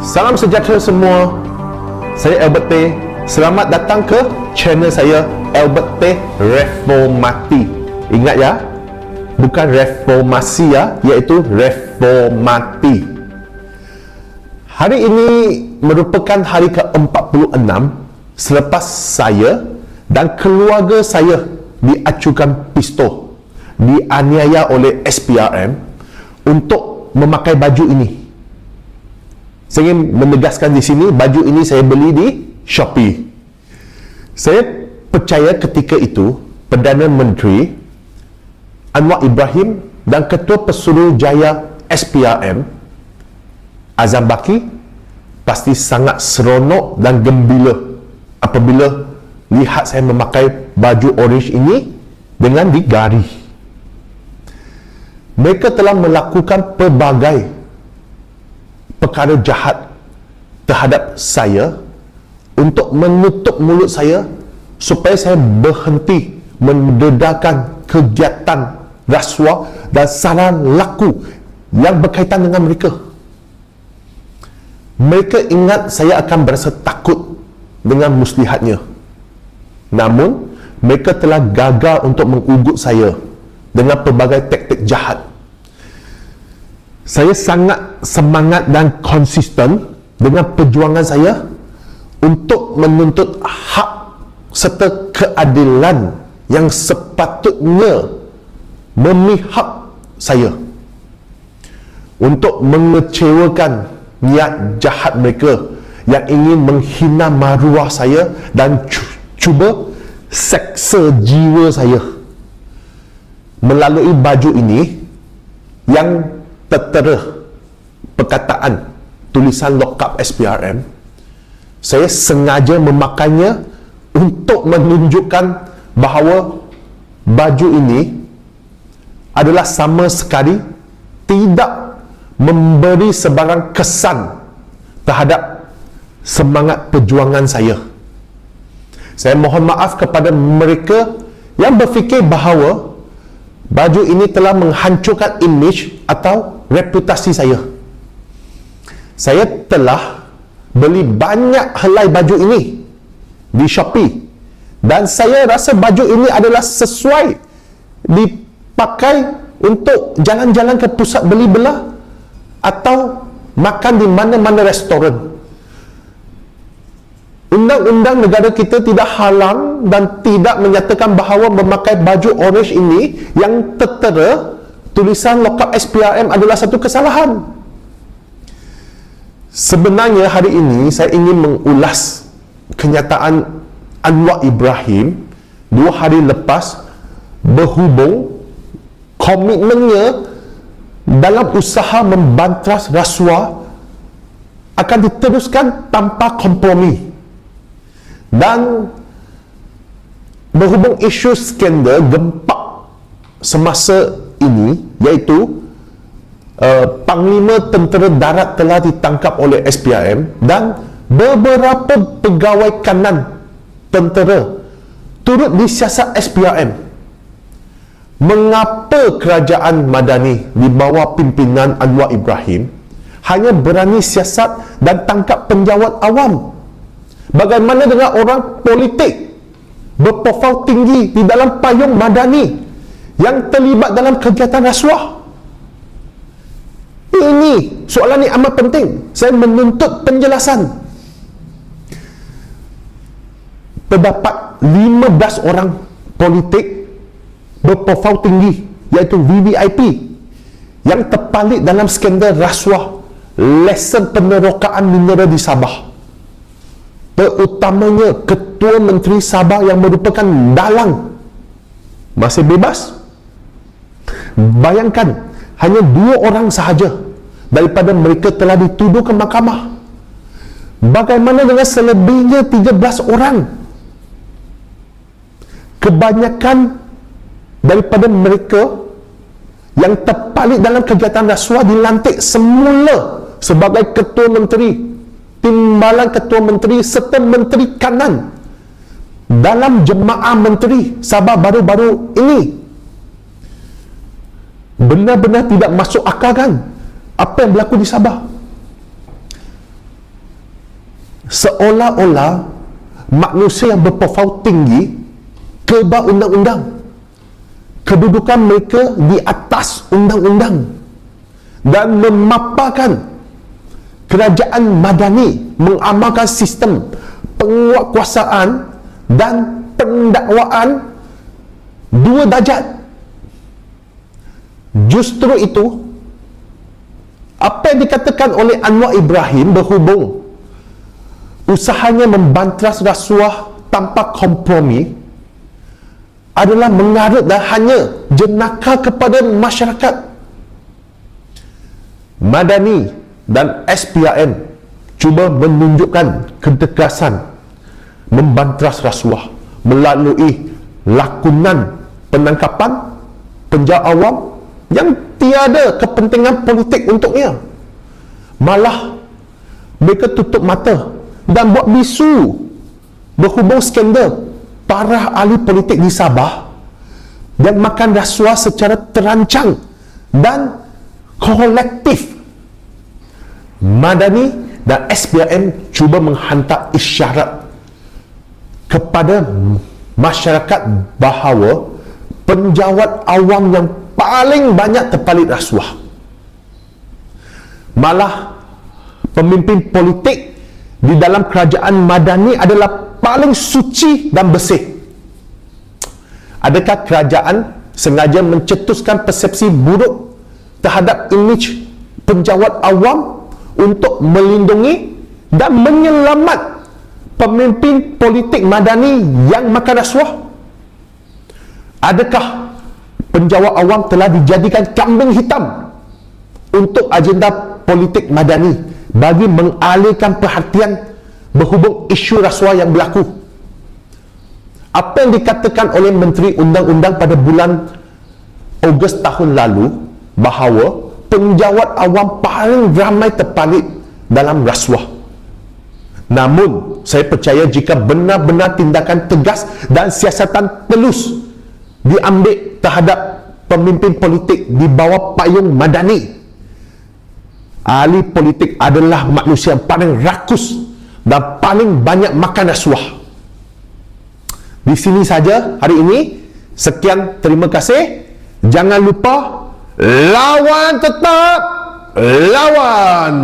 Salam sejahtera semua. Saya Albert T. Selamat datang ke channel saya Albert T Reformati. Ingat ya, bukan reformasi ya, iaitu reformati. Hari ini merupakan hari ke-46 selepas saya dan keluarga saya diacukan pistol, dianiaya oleh SPRM untuk memakai baju ini. Saya ingin menegaskan di sini, baju ini saya beli di Shopee. Saya percaya ketika itu Perdana Menteri Anwar Ibrahim dan Ketua Pesuruhjaya SPRM Azam Baki pasti sangat seronok dan gembira apabila lihat saya memakai baju orange ini dengan digari. Mereka telah melakukan pelbagai perkara jahat terhadap saya untuk menutup mulut saya supaya saya berhenti mendedarkan kegiatan rasuah dan saran laku yang berkaitan dengan mereka. Mereka ingat saya akan berasa takut dengan muslihatnya. Namun, mereka telah gagal untuk mengugut saya dengan pelbagai taktik jahat. Saya sangat semangat dan konsisten dengan perjuangan saya untuk menuntut hak serta keadilan yang sepatutnya memihak saya, untuk mengecewakan niat jahat mereka yang ingin menghina maruah saya dan cuba seksa jiwa saya. Melalui baju ini yang tertera perkataan tulisan lokap SPRM, saya sengaja memakainya untuk menunjukkan bahawa baju ini adalah sama sekali tidak memberi sebarang kesan terhadap semangat perjuangan saya. Saya mohon maaf kepada mereka yang berfikir bahawa baju ini telah menghancurkan imej atau reputasi saya. Saya telah beli banyak helai baju ini di Shopee dan saya rasa baju ini adalah sesuai dipakai untuk jalan-jalan ke pusat beli belah atau makan di mana-mana restoran. Undang-undang negara kita tidak halang dan tidak menyatakan bahawa memakai baju orange ini yang tertera tulisan lokap SPRM adalah satu kesalahan. Sebenarnya hari ini saya ingin mengulas kenyataan Anwar Ibrahim 2 hari lepas berhubung komitmennya dalam usaha membantras rasuah akan diteruskan tanpa kompromi. Dan berhubung isu skandal gempak semasa ini, iaitu Panglima Tentera Darat telah ditangkap oleh SPRM dan beberapa pegawai kanan tentera turut disiasat SPRM. Mengapa kerajaan Madani di bawah pimpinan Anwar Ibrahim hanya berani siasat dan tangkap penjawat awam? Bagaimana dengan orang politik berprofil tinggi di dalam payung Madani yang terlibat dalam kegiatan rasuah? Ini soalan ini amat penting. Saya menuntut penjelasan. Terdapat 15 orang politik berprofil tinggi, iaitu VVIP, yang terpalit dalam skandal rasuah lesen penerokaan mineral di Sabah. Terutamanya Ketua Menteri Sabah yang merupakan dalang masih bebas. Bayangkan, hanya 2 orang sahaja daripada mereka telah dituduh ke mahkamah. Bagaimana dengan selebihnya 13 orang? Kebanyakan daripada mereka yang terpalit dalam kegiatan rasuah dilantik semula sebagai Ketua Menteri, Timbalan Ketua Menteri serta Menteri Kanan dalam Jemaah Menteri Sabah baru-baru ini. Benar-benar tidak masuk akal kan apa yang berlaku di Sabah. seolah-olah manusia yang berprofil tinggi ke bawah undang-undang, kedudukan mereka di atas undang-undang, dan memaparkan kerajaan madani mengamalkan sistem penguatkuasaan dan pendakwaan dua darjat. Justru itu, apa yang dikatakan oleh Anwar Ibrahim berhubung usahanya membantras rasuah tanpa kompromi adalah mengarut dan hanya jenaka kepada masyarakat. Madani dan SPRM cuba menunjukkan ketegasan membantras rasuah melalui lakonan penangkapan penjara awam yang tiada kepentingan politik untuknya. Malah mereka tutup mata dan buat bisu berhubung skandal para ahli politik di Sabah dan makan rasuah secara terancang dan kolektif. Madani dan SPRM cuba menghantar isyarat kepada masyarakat bahawa penjawat awam yang paling banyak terpalit rasuah. Malah pemimpin politik di dalam kerajaan madani adalah paling suci dan bersih. Adakah kerajaan sengaja mencetuskan persepsi buruk terhadap imej penjawat awam untuk melindungi dan menyelamat pemimpin politik madani yang makan rasuah? Adakah penjawat awam telah dijadikan kambing hitam untuk agenda politik madani bagi mengalihkan perhatian berhubung isu rasuah yang berlaku? Apa yang dikatakan oleh Menteri Undang-Undang pada bulan Ogos tahun lalu bahawa penjawat awam paling ramai terpalit dalam rasuah. Namun, saya percaya jika benar-benar tindakan tegas dan siasatan telus diambil terhadap pemimpin politik di bawah payung madani, ahli politik adalah manusia yang paling rakus dan paling banyak makan rasuah. Di sini saja hari ini. Sekian, terima kasih. Jangan lupa lawan, tetap lawan.